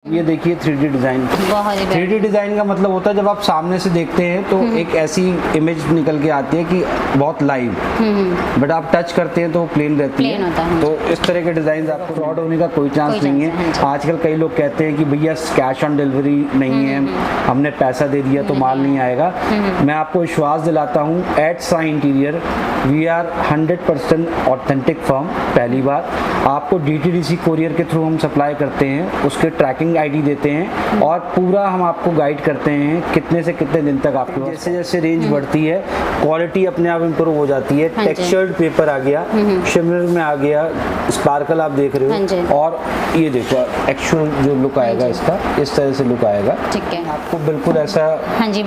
ये देखिए 3D design. 3D design का मतलब होता है जब आप सामने से देखते हैं तो एक ऐसी इमेज निकल के आती है कि बहुत लाइव, बट आप टच करते हैं तो प्लेन रहती है। तो इस तरह के डिजाइन आपको फ्रॉड होने का कोई चांस नहीं है। आजकल कई लोग कहते हैं कि भैया कैश ऑन डिलीवरी नहीं है, हमने पैसा दे दिया तो माल नहीं आएगा। मैं आपको विश्वास दिलाता हूँ, at Sai interior we are 100% authentic firm. पहली बार आपको DTDC कोरियर के थ्रू हम सप्लाई करते हैं, उसके ट्रैकिंग ID देते हैं और पूरा हम आपको गाइड करते हैं कितने से कितने दिन तक आपको। जैसे जैसे रेंज बढ़ती है क्वालिटी अपने आप इम्प्रूव हो जाती है। टेक्सचर्ड पेपर आ गया, शिमर में आ गया, स्पार्कल आप देख रहे हो, और ये देखो एक्चुअल जो लुक आएगा इसका, इस तरह से लुक आएगा। आपको बिल्कुल ऐसा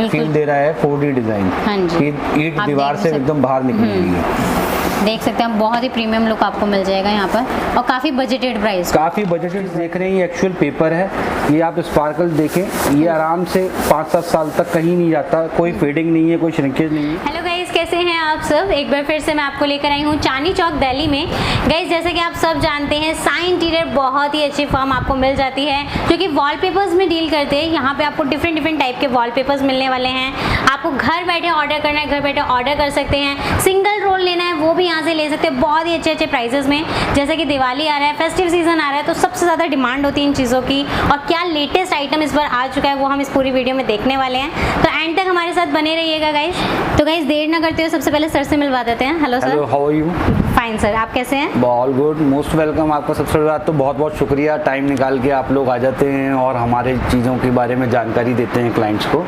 फील दे रहा है 4D डिजाइन कि ईंट दीवार से एकदम बाहर निकली हुई है। देख सकते हैं बहुत ही प्रीमियम लुक आपको मिल जाएगा यहाँ पर, और काफ़ी बजटेड प्राइस। काफ़ी बजटेड देख रहे हैं, ये एक्चुअल पेपर है। ये आप स्पार्कल देखें, ये आराम से 5-7 साल तक कहीं नहीं जाता, कोई फेडिंग नहीं है, कोई श्रिंकेज नहीं है। हेलो गाइस, कैसे हैं आप सब? एक बार फिर से मैं आपको लेकर आई हूँ चांदनी चौक दिल्ली में। गाइस जैसे कि आप सब जानते हैं, साई इंटीरियर बहुत ही अच्छी फर्म आपको मिल जाती है जो कि वॉलपेपर्स में डील करते हैं। यहाँ पे आपको डिफरेंट टाइप के वॉलपेपर्स मिलने वाले हैं। आपको घर बैठे ऑर्डर करना है, घर बैठे ऑर्डर कर सकते हैं। सिंगल रोल लेना है वो भी यहाँ से ले सकते हैं, बहुत ही अच्छे प्राइसेस में। जैसे कि दिवाली आ रहा है, फेस्टिव सीजन आ रहा है, तो सबसे ज़्यादा डिमांड होती है इन चीज़ों की, और क्या लेटेस्ट आइटम इस बार आ चुका है वो हम इस पूरी वीडियो में देखने वाले हैं। तो एंड तक हमारे साथ बने रहिएगा गाइस। तो गाइस देर ना करते हुए सबसे पहले सर से मिलवा देते हैं। Hello sir, how are you? Fine sir, आप कैसे हैं? All good, most welcome. आपका सबसे पहले तो बहुत बहुत शुक्रिया, टाइम निकाल के आप लोग आ जाते हैं और हमारे चीज़ों के बारे में जानकारी देते हैं क्लाइंट्स को।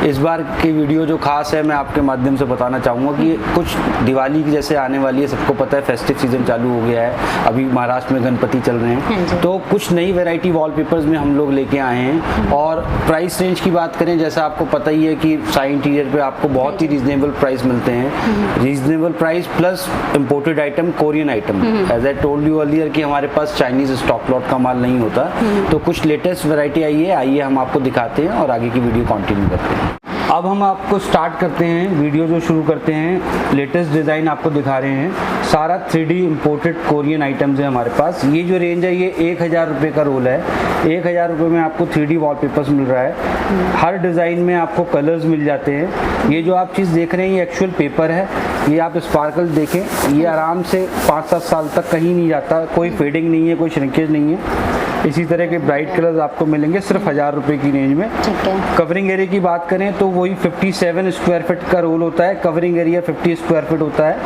इस बार की वीडियो जो खास है, मैं आपके माध्यम से बताना चाहूँगा कि कुछ दिवाली की जैसे आने वाली है, सबको पता है फेस्टिव सीजन चालू हो गया है, अभी महाराष्ट्र में गणपति चल रहे हैं, तो कुछ नई वैरायटी वॉलपेपर्स में हम लोग लेके आए हैं। और प्राइस रेंज की बात करें, जैसा आपको पता ही है कि साई इंटीरियर पे आपको बहुत ही रीजनेबल प्राइस मिलते हैं। Reasonable price plus imported item, Korean item. As I told you earlier कि हमारे पास चाइनीज स्टॉक लॉट का माल नहीं होता, तो कुछ लेटेस्ट वैरायटी आई है, आइए हम आपको दिखाते हैं और आगे की वीडियो कंटिन्यू करते हैं। अब हम आपको स्टार्ट करते हैं, वीडियो जो शुरू करते हैं, लेटेस्ट डिज़ाइन आपको दिखा रहे हैं। सारा 3D इम्पोर्टेड कोरियन आइटम्स है हमारे पास। ये जो रेंज है ये 1000 रुपये का रोल है। 1000 रुपये में आपको 3D वॉलपेपर्स मिल रहा है। हर डिज़ाइन में आपको कलर्स मिल जाते हैं। ये जो आप चीज़ देख रहे हैं ये एक्चुअल पेपर है। ये आप स्पार्कल देखें, ये आराम से 5-7 साल तक कहीं नहीं जाता, कोई फेडिंग नहीं है, कोई श्रिंकेज नहीं है। इसी तरह के ब्राइट कलर्स आपको मिलेंगे सिर्फ 1000 रुपये की रेंज में। कवरिंग एरिया की बात करें तो वही 57 स्क्वायर फीट का रोल होता है। कवरिंग एरिया 50 स्क्वायर फीट होता है।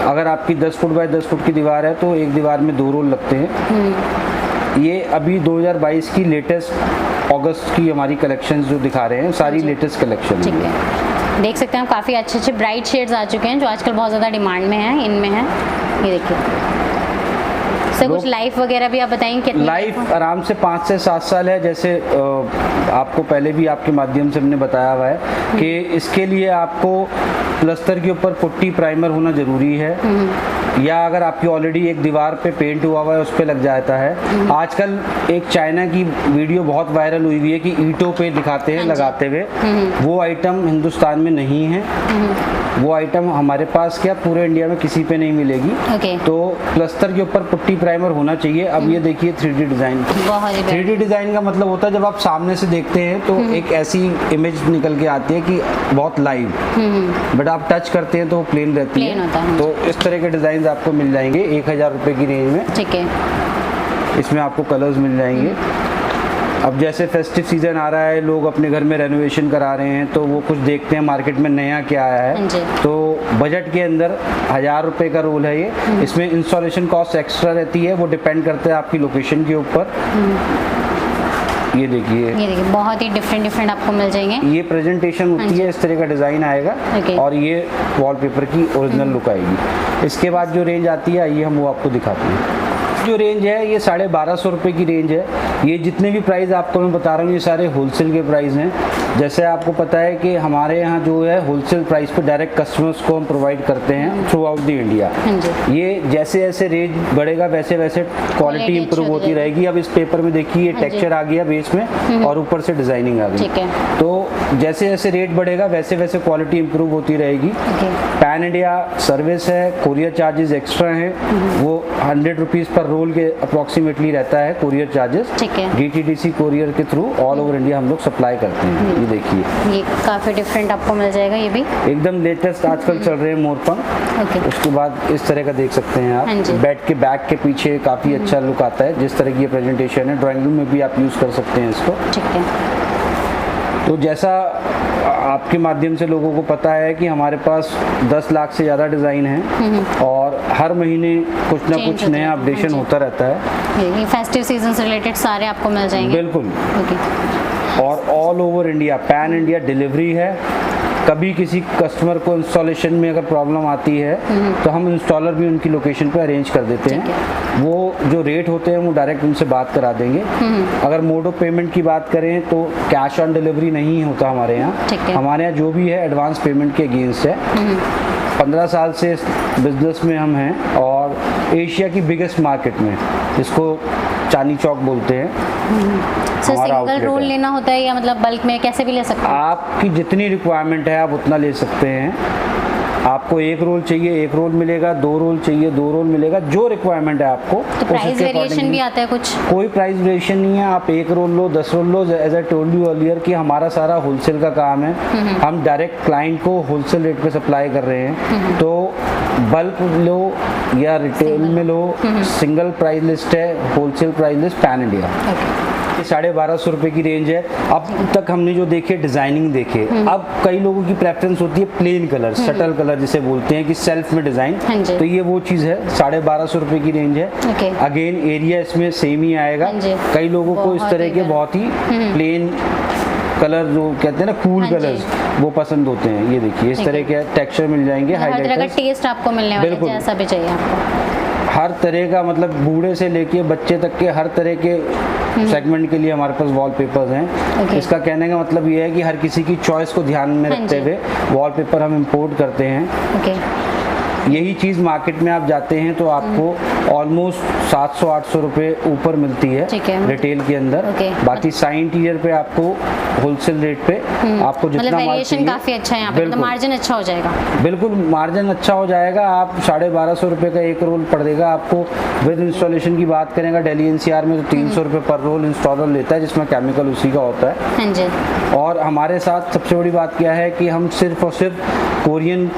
अगर आपकी 10 फुट बाय 10 फुट की दीवार है तो एक दीवार में 2 रोल लगते हैं। ये अभी 2022 की लेटेस्ट अगस्त की हमारी कलेक्शंस जो दिखा रहे हैं, सारी लेटेस्ट कलेक्शन है। देख सकते हैं काफ़ी अच्छे ब्राइट शेड्स आ चुके हैं जो आजकल बहुत ज़्यादा डिमांड में है, इनमें है। ये देखिए सर, कुछ लाइफ वगैरह भी आप बताएंगे कितनी? लाइफ आराम से 5 से 7 साल है। जैसे आपको पहले भी आपके माध्यम से हमने बताया हुआ है कि इसके लिए आपको प्लस्तर के ऊपर पुट्टी प्राइमर होना जरूरी है, या अगर आपकी ऑलरेडी एक दीवार पे पेंट हुआ हुआ है उस पे लग जाता है। आजकल एक चाइना की वीडियो बहुत वायरल हुई है कि ईंटों पे दिखाते हैं लगाते हुए, वो आइटम हिंदुस्तान में नहीं है। वो आइटम हमारे पास क्या पूरे इंडिया में किसी पे नहीं मिलेगी। तो प्लस्तर के ऊपर पुट्टी प्राइमर होना चाहिए। अब ये देखिए 3D डिजाइन। 3D डिजाइन का मतलब होता है जब आप सामने से देखते हैं तो एक ऐसी इमेज निकल के आती है कि बहुत लाइव, बट आप टच करते हैं तो वो प्लेन रहती है। तो इस तरह के डिजाइन आपको मिल जाएंगे 1000 रुपये की रेंज में। ठीक है, इसमें आपको कलर्स मिल जाएंगे। अब जैसे फेस्टिव सीजन आ रहा है, लोग अपने घर में रेनोवेशन करा रहे हैं, तो वो कुछ देखते हैं मार्केट में नया क्या आया है, तो बजट के अंदर 1000 रुपये का रोल है ये। इसमें इंस्टॉलेशन कॉस्ट एक्स्ट्रा रहती है, वो डिपेंड करता है आपकी लोकेशन के ऊपर। ये देखिए बहुत ही डिफरेंट आपको मिल जाएंगे। ये प्रेजेंटेशन होती है, इस तरह का डिजाइन आएगा और ये वॉलपेपर की ओरिजिनल लुक आएगी। इसके बाद जो रेंज आती है, आइए हम वो आपको दिखाते हैं। जो रेंज है ये 1250 रुपये की रेंज है। ये जितने भी प्राइस आपको मैं बता रहा हूँ ये सारे होलसेल के प्राइस हैं। जैसे आपको पता है कि हमारे यहाँ जो है होलसेल प्राइस पे डायरेक्ट कस्टमर्स को हम प्रोवाइड करते हैं थ्रू आउट द इंडिया। ये जैसे जैसे रेंज बढ़ेगा वैसे वैसे क्वालिटी इंप्रूव होती रहेगी। अब इस पेपर में देखिए ये टेक्सचर आ गया बेस में और ऊपर से डिजाइनिंग आ गई, तो जैसे जैसे रेट बढ़ेगा वैसे वैसे क्वालिटी इंप्रूव होती रहेगी। पैन इंडिया सर्विस है, कोरियर चार्जेस एक्स्ट्रा हैं, वो 100 रुपीज़ पर रोल के अप्रॉक्सीमेटली रहता है कोरियर चार्जेस। ठीक है। DTDC कोरियर के थ्रू ऑल ओवर इंडिया हम लोग सप्लाई करते हैं। ये देखिए, ये काफ़ी डिफरेंट आपको मिल जाएगा, ये भी एकदम लेटेस्ट आजकल चल रहे हैं मोरपंख। ओके। उसके बाद इस तरह का देख सकते हैं हाँ जी। आप, बेड के बैक के पीछे काफ़ी अच्छा लुक आता है। जिस तरह की ये प्रेजेंटेशन है, ड्राइंग रूम में भी आप यूज़ कर सकते हैं इसको। ठीक है। तो जैसा आपके माध्यम से लोगों को पता है कि हमारे पास 10 लाख से ज़्यादा डिज़ाइन है और हर महीने कुछ ना Change कुछ होता नया है। अपडेशन हाँ जी। होता रहता है। ये फेस्टिव सीजन से रिलेटेड सारे आपको मिल जाएंगे। बिल्कुल। ओके। और all over India, pan India delivery है। कभी किसी कस्टमर को इंस्टॉलेशन में अगर प्रॉब्लम आती है तो हम इंस्टॉलर भी उनकी लोकेशन पे अरेंज कर देते ठीक हैं। वो जो रेट होते हैं वो डायरेक्ट उनसे बात करा देंगे। अगर मोड ऑफ पेमेंट की बात करें तो कैश ऑन डिलीवरी नहीं होता हमारे ठीक यहाँ। है। हमारे यहाँ जो भी है एडवांस पेमेंट के अगेंस्ट है। 15 साल से इस बिजनेस में हम हैं और एशिया की बिगेस्ट मार्केट में, जिसको चांदनी चौक बोलते हैं, सर हमारा सिंगल outlet रोल है। लेना होता है या मतलब बल्क में कैसे भी ले सकते हैं? आपकी जितनी रिक्वायरमेंट है आप उतना ले सकते हैं। आपको 1 रोल चाहिए 1 रोल मिलेगा, 2 रोल चाहिए 2 रोल मिलेगा, जो रिक्वायरमेंट है आपको। तो प्राइस वेरिएशन भी आता है कुछ? कोई प्राइस वेरिएशन नहीं है। आप 1 रोल लो 10 रोल लो, as I told you earlier कि हमारा सारा होलसेल का काम है। हम डायरेक्ट क्लाइंट को होलसेल रेट पे सप्लाई कर रहे हैं। तो बल्क लो या रिटेल में लो, सिंगल प्राइस लिस्ट है, wholesale price list pan India. Okay. 1250 रुपए की रेंज है। अब तक हमने जो देखे डिजाइनिंग देखे, अब कई लोगों की प्रेफरेंस होती है प्लेन कलर, सटल कलर जिसे बोलते हैं कि सेल्फ में डिजाइन। हाँ जी। तो ये वो चीज है, 1250 रुपए की रेंज है। ओके। अगेन एरिया इसमें सेम ही आएगा। हाँ जी। कई लोगों को इस बहुत तरह ही के प्यारा। बहुत ही प्लेन कलर जो कहते हैं ना कूल हाँ जी। कलर्स, वो पसंद होते हैं। ये देखिए इस ठीक तरह है। के टेक्सचर मिल जाएंगे, हर तरह का हाइलाइटर्स टेस्ट आपको मिलने वाला है, बिल्कुल। जैसा भी चाहिए आपको। हर तरह का, मतलब बूढ़े से लेके बच्चे तक के हर तरह के सेगमेंट के लिए हमारे पास वॉलपेपर्स हैं। ओके। इसका कहने का मतलब ये है कि हर किसी की चॉइस को ध्यान में हाँ रखते जी। हुए वॉलपेपर हम इंपोर्ट करते हैं। ओके। यही चीज़ मार्केट में आप जाते हैं तो आपको ऑलमोस्ट 700-800 रुपये ऊपर मिलती है ठीक है। रिटेल के अंदर। ओके। बाकी साइन टीयर पे आपको होलसेल रेट पे आपको जितना मतलब माल वेरिएशन चाहिए, काफी अच्छा है यहाँ पे, मतलब बिल्कुल। मार्जिन अच्छा हो जाएगा। बिल्कुल मार्जिन अच्छा हो जाएगा। आप 1250 रुपये का 1 रोल पड़ देगा आपको। विद इंस्टॉलेशन की बात करेंगे दिल्ली NCR में तो 300 रुपये पर रोल इंस्टॉलर लेता है, जिसमें केमिकल उसी का होता है। हाँ जी। और हमारे साथ सबसे बड़ी बात क्या है कि हम सिर्फ और सिर्फ कोरियन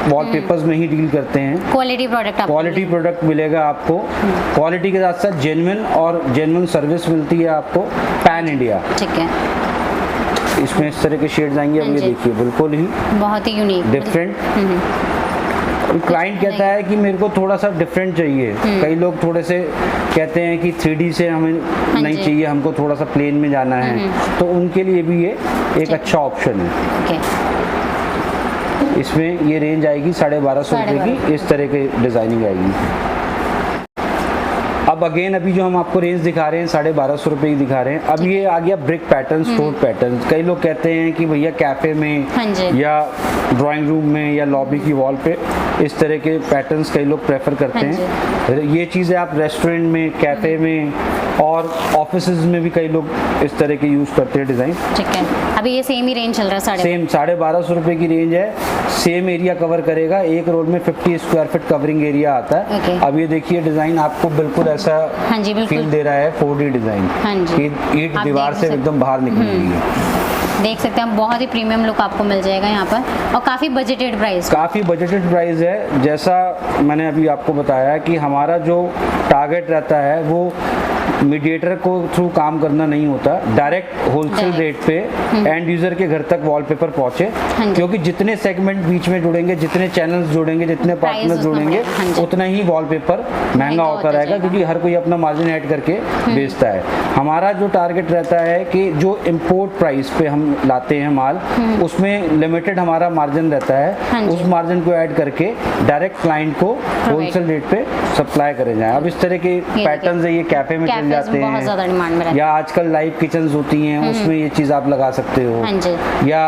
वॉलपेपर्स में ही डील करते हैं। क्वालिटी प्रोडक्ट आपको क्वालिटी प्रोडक्ट मिलेगा आपको, क्वालिटी के साथ साथ जेन्युइन सर्विस मिलती है आपको पैन इंडिया। ठीक है। इसमें इस तरह के शेड्स आएंगे। अब हाँ ये जी। देखिए बिल्कुल ही बहुत ही यूनिक डिफरेंट। क्लाइंट कहता है कि मेरे को थोड़ा सा डिफरेंट चाहिए। कई लोग थोड़े से कहते हैं कि 3D से हमें नहीं जी। चाहिए, हमको थोड़ा सा प्लेन में जाना है, तो उनके लिए भी ये एक अच्छा ऑप्शन है। ओके। इसमें ये रेंज आएगी 1250 रुपये की, इस तरह की डिज़ाइनिंग आएगी। अब अगेन अभी जो हम आपको रेंज दिखा रहे हैं 1250 रुपये की दिखा रहे हैं। अब ये आ गया ब्रिक पैटर्न, स्टोन पैटर्न। कई लोग कहते हैं कि भैया कैफ़े में हाँ जी। या ड्राइंग रूम में या लॉबी की वॉल पे इस तरह के पैटर्न्स कई लोग प्रेफर करते हाँ हैं। ये चीज़ें आप रेस्टोरेंट में, कैफ़े में और ऑफिसेज में भी कई लोग इस तरह के यूज़ करते हैं डिज़ाइन। ठीक है। अभी ये सेम ही रेंज चल रहा है, सेम 1250 रुपये की रेंज है। सेम एरिया कवर करेगा। 1 रोल में 50 स्क्वायर फीट कवरिंग एरिया आता है। ओके। अब ये देखिए डिज़ाइन आपको बिल्कुल ऐसा हाँ जी, बिल्कुल। फील दे रहा है 4D डिज़ाइन। हाँ जी। कि ईंट आप दीवार देख से सकते- एकदम बाहर निकल रही है। देख सकते हैं, बहुत ही प्रीमियम लुक आपको मिल जाएगा यहाँ पर और काफ़ी बजटेड प्राइस। काफ़ी बजटेड प्राइस है। जैसा मैंने अभी आपको बताया कि हमारा जो टारगेट रहता है वो मीडिएटर को थ्रू काम करना नहीं होता, डायरेक्ट होलसेल रेट पे एंड यूजर के घर तक वॉलपेपर पहुंचे। हाँ जी। क्योंकि जितने सेगमेंट बीच में जुड़ेंगे, जितने चैनल्स जुड़ेंगे, जितने प्राइस पार्टनर्स उतना जुड़ेंगे, बढ़ेगा। हाँ जी। उतना ही वॉलपेपर महंगा होता रहेगा, जाएगा। क्योंकि हर कोई अपना मार्जिन ऐड करके बेचता है। हमारा जो टारगेट रहता है कि जो इम्पोर्ट प्राइस पे हम लाते हैं माल, उसमें लिमिटेड हमारा मार्जिन रहता हाँ है। जी। उस मार्जिन को ऐड करके डायरेक्ट क्लाइंट को होलसेल रेट पे सप्लाई करे जाए। अब इस तरह के पैटर्न्स है, ये कैफे में चल कैफेज जाते बहुत ज़्यादा हैं, डिमांड में रहता या आजकल लाइव किचन्स होती हैं, उसमें ये चीज़ आप लगा सकते हो। हाँ जी। या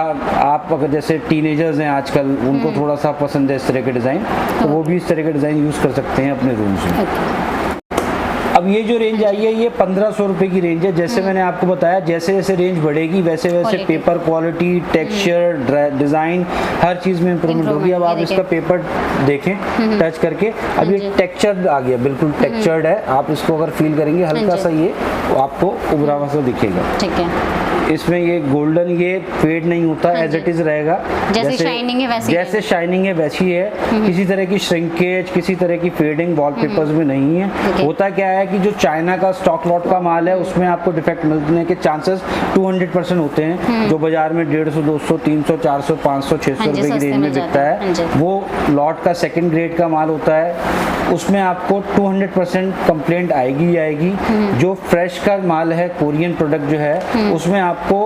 आप अगर जैसे टीनेजर्स हैं आजकल, उनको थोड़ा सा पसंद है इस तरह के डिज़ाइन, तो वो भी इस तरह के डिज़ाइन यूज़ कर सकते हैं अपने रूम्स में। ओके। अब ये जो रेंज आई है ये 1500 रुपए की रेंज है। जैसे मैंने आपको बताया, जैसे जैसे रेंज बढ़ेगी वैसे वैसे Quality. Paper quality, texture, design हर चीज में इम्प्रूवमेंट होगी। अब ये आप देखिए। इसका पेपर देखें टच करके, अब ये टेक्सचर आ गया, बिल्कुल टेक्सचर्ड है। आप इसको अगर फील करेंगे हल्का सा ये आपको उभरा हुआ सा दिखेगा। ठीक है, इसमें ये गोल्डन, ये फेड नहीं होता, एज इट इज रहेगा। जैसे शाइनिंग है वैसी जैसे शाइनिंग है वैसी है। किसी तरह की श्रिंकेज, किसी तरह की फेडिंग वॉलपेपर्स में नहीं है। Okay. होता क्या है कि जो चाइना का स्टॉक लॉट का माल है उसमें आपको डिफेक्ट मिलने के चांसेस 200% होते हैं। जो बाजार में 150, 200, 300, 400, 500, 600 हाँ जी, रुपए की सस्ते रेंज में में बिकता जाता है। हाँ जी। है, वो लॉट का सेकंड ग्रेड का माल होता है। उसमें आपको 200% कंप्लेंट आएगी ही आएगी। जो फ्रेश का माल है, कोरियन प्रोडक्ट जो है, उसमें आपको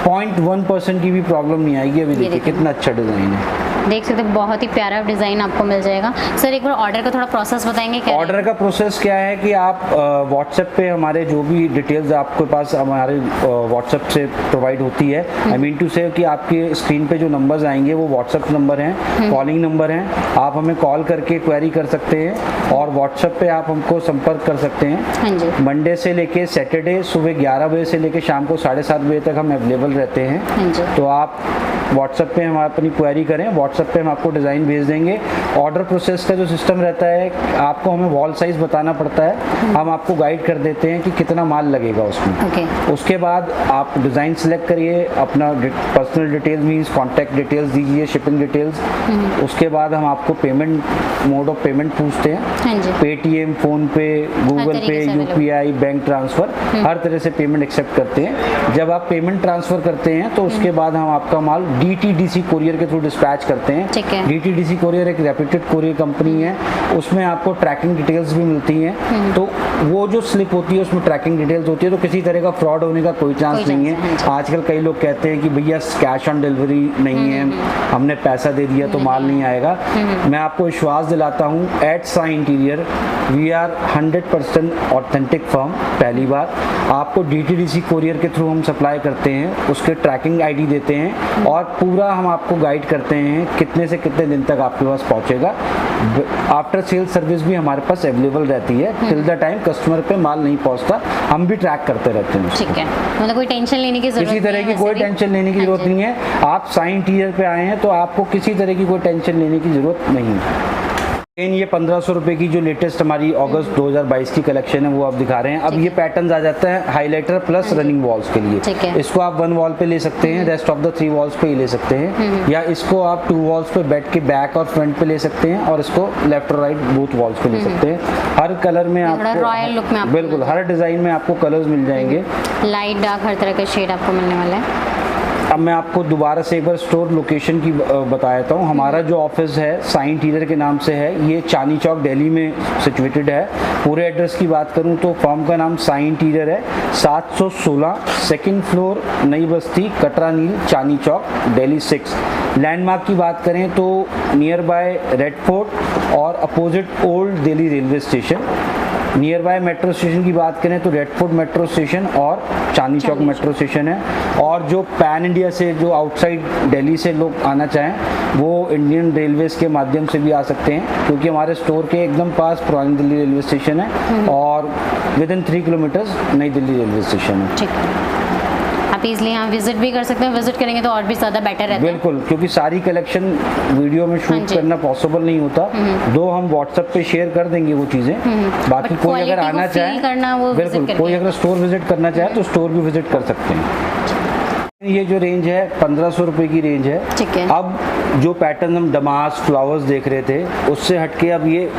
0.1% की भी प्रॉब्लम नहीं आएगी। अभी देखिए देखिए। कितना अच्छा डिजाइन है, देख सकते हैं, बहुत ही प्यारा डिज़ाइन आपको मिल जाएगा। सर एक बार ऑर्डर का थोड़ा प्रोसेस बताएंगे क्या? ऑर्डर का प्रोसेस क्या है कि आप व्हाट्सएप पे हमारे जो भी डिटेल्स आपके पास हमारे व्हाट्सएप से प्रोवाइड होती है, आई मीन टू से कि आपके स्क्रीन पे जो नंबर्स आएंगे वो व्हाट्सएप नंबर हैं, कॉलिंग नंबर हैं। आप हमें कॉल करके क्वेरी कर सकते हैं और व्हाट्सएप पे आप हमको संपर्क कर सकते हैं। हाँ जी, मंडे से लेके सैटरडे सुबह 11 बजे से लेके शाम को 7:30 बजे तक हम अवेलेबल रहते हैं। हाँ जी, तो आप व्हाट्सएप पे हम अपनी क्वेरी करें, व्हाट्सएप पे हम आपको डिज़ाइन भेज देंगे। ऑर्डर प्रोसेस का जो सिस्टम रहता है, आपको हमें वॉल साइज़ बताना पड़ता है, हम आपको गाइड कर देते हैं कि कितना माल लगेगा उसमें। ओके, उसके बाद आप डिज़ाइन सेलेक्ट करिए, अपना personal details means contact details दीजिए, शिपिंग डिटेल्स। उसके बाद हम आपको पेमेंट, मोड ऑफ पेमेंट पूछते हैं। हाँ जी, पेटीएम, फोन पे, गूगल तरीके पे, से यूपीआई, बैंक ट्रांसफ़र, हर तरह से पेमेंट एक्सेप्ट करते हैं। जब आप पेमेंट ट्रांसफ़र करते हैं तो उसके बाद हम आपका माल डीटीडीसी कोरियर के थ्रू डिस्पैच करते हैं। ठीक है। डीटीडीसी कोरियर एक रेप्यूटेड कोरियर कंपनी है, उसमें आपको ट्रैकिंग डिटेल्स भी मिलती हैं। तो वो जो स्लिप होती है उसमें ट्रैकिंग डिटेल्स होती है, तो किसी तरह का फ्रॉड होने का कोई चांस नहीं है। हाँ जी। आजकल कई लोग कहते हैं कि भैया कैश ऑन डिलीवरी नहीं है, हमने पैसा दे दिया तो माल नहीं आएगा। मैं आपको विश्वास दिलाता हूँ, at Sai interior we are 100% authentic firm. पहली बार आपको डीटीडीसी कोरियर के थ्रू हम सप्लाई करते हैं, उसके ट्रैकिंग आईडी देते हैं और पूरा हम आपको गाइड करते हैं कितने से कितने दिन तक आपके पास पहुंचेगा। आफ्टर सेल सर्विस भी हमारे पास अवेलेबल रहती है। टिल द टाइम कस्टमर पे माल नहीं पहुंचता हम भी ट्रैक करते रहते हैं। ठीक है, मतलब कोई टेंशन लेने की जरूरत किसी तरह नहीं की है कोई वैसे भी। टेंशन लेने की हाँ जरूरत जी। नहीं है। आप साई इंटीरियर पे आए हैं तो आपको किसी तरह की कोई टेंशन लेने की जरूरत नहीं है। ये 1500 रुपए की जो लेटेस्ट हमारी अगस्त 2022 की कलेक्शन है वो आप दिखा रहे हैं। अब ये पैटर्न्स आ जाता है हाइलाइटर प्लस रनिंग वॉल्स के लिए। ठीक है। इसको आप 1 वॉल पे ले सकते हैं, रेस्ट ऑफ द 3 वॉल्स पे ही ले सकते हैं, या इसको आप 2 वॉल्स पे बैठ के बैक और फ्रंट पे ले सकते हैं और इसको लेफ्ट और राइट बोथ वॉल्स पे ले सकते हैं। हर कलर में थोड़ा आपको रॉयल लुक में आपको बिल्कुल हर डिजाइन में आपको कलर्स मिल जाएंगे। लाइट डार्क हर तरह का शेड आपको मिलने वाला है। अब मैं आपको दोबारा से एक बार स्टोर लोकेशन की बता देता हूँ। हमारा जो ऑफिस है साई इंटीरियर के नाम से है, ये चांदनी चौक दिल्ली में सिचुएटेड है। पूरे एड्रेस की बात करूँ तो फर्म का नाम साई इंटीरियर है, 716 सेकंड फ्लोर, नई बस्ती, कटरा नील, चांदनी चौक, दिल्ली 6। लैंडमार्क की बात करें तो नियर बाय रेड फोर्ट और opposite old Delhi railway station. Near by metro station की बात करें तो रेड फोर्ट मेट्रो स्टेशन और चांदनी चौक मेट्रो स्टेशन है। और जो पैन इंडिया से, जो आउटसाइड दिल्ली से लोग आना चाहें वो इंडियन रेलवेज के माध्यम से भी आ सकते हैं, क्योंकि हमारे स्टोर के एकदम पास पुरानी दिल्ली रेलवे स्टेशन है और विद इन 3 किलोमीटर्स नई दिल्ली रेलवे स्टेशन है। ठीक है, आप इजली यहाँ विजिट भी कर सकते हैं। विजिट करेंगे तो और भी ज़्यादा बेटर रहता है। बिल्कुल, क्योंकि सारी कलेक्शन वीडियो में हाँ शूट जी। करना पॉसिबल नहीं होता, दो हम व्हाट्सएप पे शेयर कर देंगे वो चीज़ें। बाकी But कोई अगर quality को आना feel चाहे करना वो visit बिल्कुल, करके। कोई अगर स्टोर विजिट करना चाहे तो स्टोर भी विजिट कर सकते हैं। ये जो रेंज है 1500 रुपए की रेंज है। ठीक है। अब जो पैटर्न हम दमास फ्लावर्स देख रहे थे उससे हटके अब ये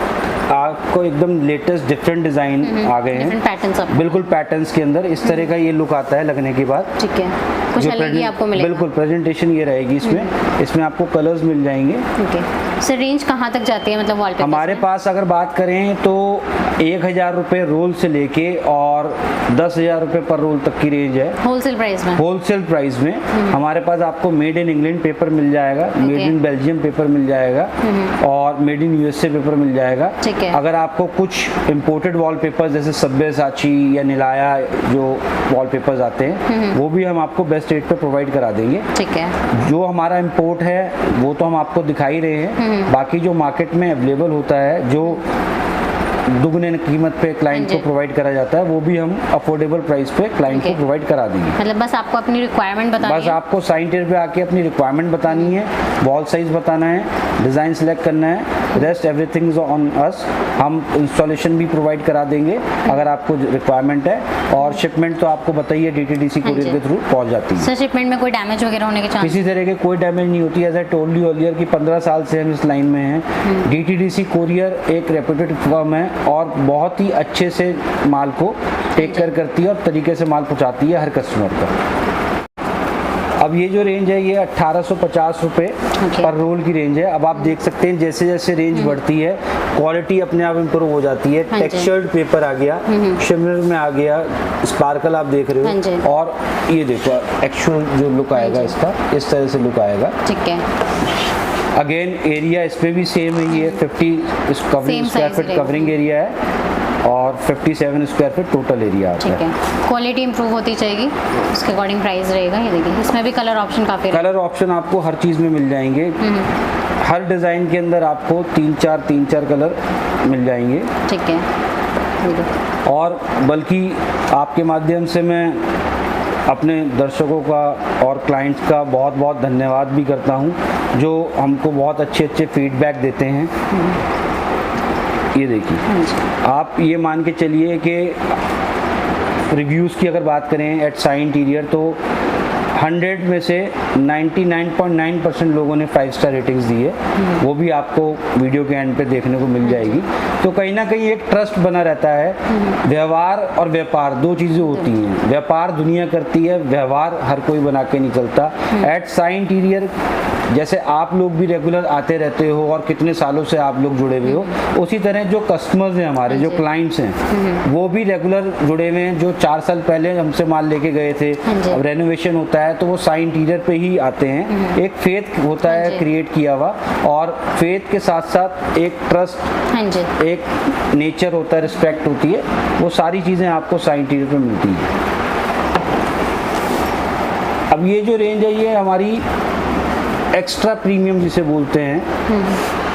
आपको एकदम लेटेस्ट डिफरेंट डिजाइन आ गए डिफरेंट हैं। पैटर्न्स आप। बिल्कुल पैटर्न्स के अंदर इस तरह का ये लुक आता है लगने के बाद। ठीक है, कुछ जो अलग ही present- आपको मिलेगा। बिल्कुल प्रेजेंटेशन ये रहेगी इसमें आपको कलर्स मिल जाएंगे। ओके सर, रेंज कहाँ तक जाती है मतलब वॉलपेपर? हमारे पास अगर बात करें तो 1000 रुपये रोल से लेके और 10,000 रुपये पर रोल तक की रेंज है। होलसेल प्राइस में? होलसेल प्राइस में हमारे पास आपको मेड इन इंग्लैंड पेपर मिल जाएगा, मेड इन बेल्जियम पेपर मिल जाएगा और मेड इन यूएसए पेपर मिल जाएगा। ठीक है। अगर आपको कुछ इम्पोर्टेड वॉलपेपर्स जैसे सब्यसाची या निलाया जो वॉलपेपर्स आते हैं वो भी हम आपको बेस्ट रेट पे प्रोवाइड करा देंगे। ठीक है। जो हमारा इंपोर्ट है वो तो हम आपको दिखा ही रहे हैं, बाकी जो मार्केट में अवेलेबल होता है, जो दुगने कीमत पे क्लाइंट हाँ को जी। प्रोवाइड करा जाता है, वो भी हम अफोर्डेबल प्राइस पे क्लाइंट को Okay. प्रोवाइड करा देंगे। मतलब बस आपको अपनी रिक्वायरमेंट बतानी बस है। आपको साइन टेयर पे आके अपनी रिक्वायरमेंट बतानी है, वॉल साइज बताना है, डिज़ाइन सेलेक्ट करना है, rest everything is on us. हम इंस्टॉलेशन भी प्रोवाइड करा देंगे अगर आपको रिक्वायरमेंट है, और शिपमेंट तो आपको बताइए DTDC हाँ कोरियर जी। के थ्रू पहुंच जाती है। सर शिपमेंट में कोई डैमेज वगैरह होने के चांस? किसी तरह के कोई डैमेज नहीं होती है। As I told you earlier कि 15 साल से हम इस लाइन में हैं। DTDC कोरियर एक रेप्यूटेड फर्म है और बहुत ही अच्छे से माल को टेक केयर करती है और तरीके से माल पहुंचाती है हर कस्टमर तक। अब ये जो रेंज है ये 1850 रुपये Okay. पर रोल की रेंज है। अब आप देख सकते हैं जैसे जैसे रेंज बढ़ती है क्वालिटी अपने आप इम्प्रूव हो जाती है। हाँ जी। टेक्सचर्ड पेपर आ गया, शिमर में आ गया, स्पार्कल आप देख हाँ रहे जी। हो, और ये देखो एक्चुअल जो लुक आएगा जी। इसका, इस तरह से लुक आएगा। ठीक है। अगेन एरिया इस पे भी सेम है, ये 50 covering Same square size feet रहेगा। कवरिंग एरिया है और 57 स्क्वायर फीट टोटल एरिया आता ठीक है। है। क्वालिटी इंप्रूव होती जाएगी, उसके अकॉर्डिंग प्राइस रहेगा। ये देखिए इसमें भी कलर ऑप्शन काफ़ी कलर ऑप्शन आपको हर चीज़ में मिल जाएंगे। हर डिज़ाइन के अंदर आपको 3-4 कलर मिल जाएंगे। ठीक है। ये देखो। और बल्कि आपके माध्यम से मैं अपने दर्शकों का और क्लाइंट्स का बहुत बहुत धन्यवाद भी करता हूं, जो हमको बहुत अच्छे अच्छे फीडबैक देते हैं। ये देखिए, हाँ जी। आप ये मान के चलिए कि रिव्यूज़ की अगर बात करें एट साइन इंटीरियर तो 100 में से 99.9% लोगों ने 5 स्टार रेटिंग्स दी है। वो भी आपको वीडियो के एंड पे देखने को मिल जाएगी। तो कहीं ना कहीं एक ट्रस्ट बना रहता है। व्यवहार और व्यापार दो चीज़ें होती हैं। व्यापार दुनिया करती है, व्यवहार हर कोई बना के नहीं चलता। एट साइन इंटीरियर जैसे आप लोग भी रेगुलर आते रहते हो और कितने सालों से आप लोग जुड़े हुए हो, उसी तरह जो कस्टमर्स हैं हमारे, जो क्लाइंट्स हैं, वो भी रेगुलर जुड़े हुए हैं। जो 4 साल पहले हमसे माल लेके गए थे, हाँ जी। अब रेनोवेशन होता है तो वो साइन इंटीरियर पे ही आते हैं। एक फेथ होता हाँ है जी। क्रिएट किया हुआ, और फेथ के साथ साथ एक ट्रस्ट, हाँ जी। एक नेचर होता है, रिस्पेक्ट होती है। वो सारी चीज़ें आपको साइन इंटीरियर पे मिलती हैं। अब ये जो रेंज है ये हमारी एक्स्ट्रा प्रीमियम जिसे बोलते हैं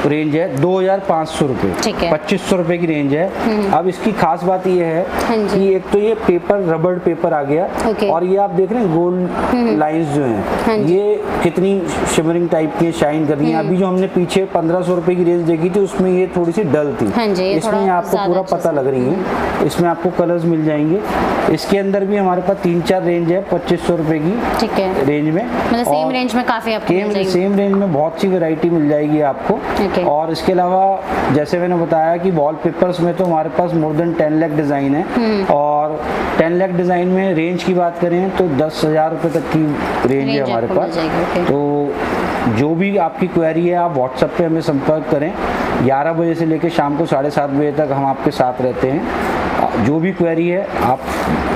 रेंज है 2500 रुपये। ठीक है। 2500 रुपये की रेंज है। अब इसकी खास बात ये है हाँ जी। कि एक तो ये पेपर रबड़ पेपर आ गया, ओके। और ये आप देख रहे हैं गोल्ड लाइंस जो हाँ हैं, जी। ये कितनी शिमरिंग टाइप की शाइन कर रही है। अभी जो हमने पीछे 1500 रुपये की रेंज देखी थी उसमें ये थोड़ी सी डल थी। हाँ जी, ये इसमें थोड़ा आपको ज़्यादा पूरा अच्छे पता से। लग रही है। इसमें आपको कलर्स मिल जाएंगे। इसके अंदर भी हमारे पास 3-4 रेंज है 2500 रुपये की ठीक है। रेंज में। मतलब सेम और रेंज में काफ़ी आपको मिल जाएगी। सेम रेंज में बहुत सी वैरायटी मिल जाएगी आपको। ओके। और इसके अलावा जैसे मैंने बताया कि वॉलपेपर्स में तो हमारे पास मोर देन 10 लाख डिज़ाइन है, और 10 लाख डिज़ाइन में रेंज की बात करें तो 10,000 रुपये तक की रेंज है हमारे आपको मिल पास। जाएगी, ओके। तो जो भी आपकी क्वेरी है आप व्हाट्सएप पे हमें संपर्क करें। 11 बजे से लेकर शाम को 7:30 बजे तक हम आपके साथ रहते हैं। जो भी क्वेरी है आप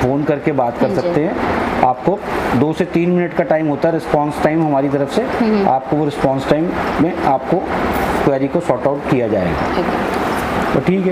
फ़ोन करके बात कर हाँ जी। सकते हैं। आपको 2 से 3 मिनट का टाइम होता है रिस्पांस टाइम हमारी तरफ से। आपको वो रिस्पांस टाइम में आपको क्वेरी को सॉर्ट आउट किया जाएगा। ठीक है। तो ठीक है।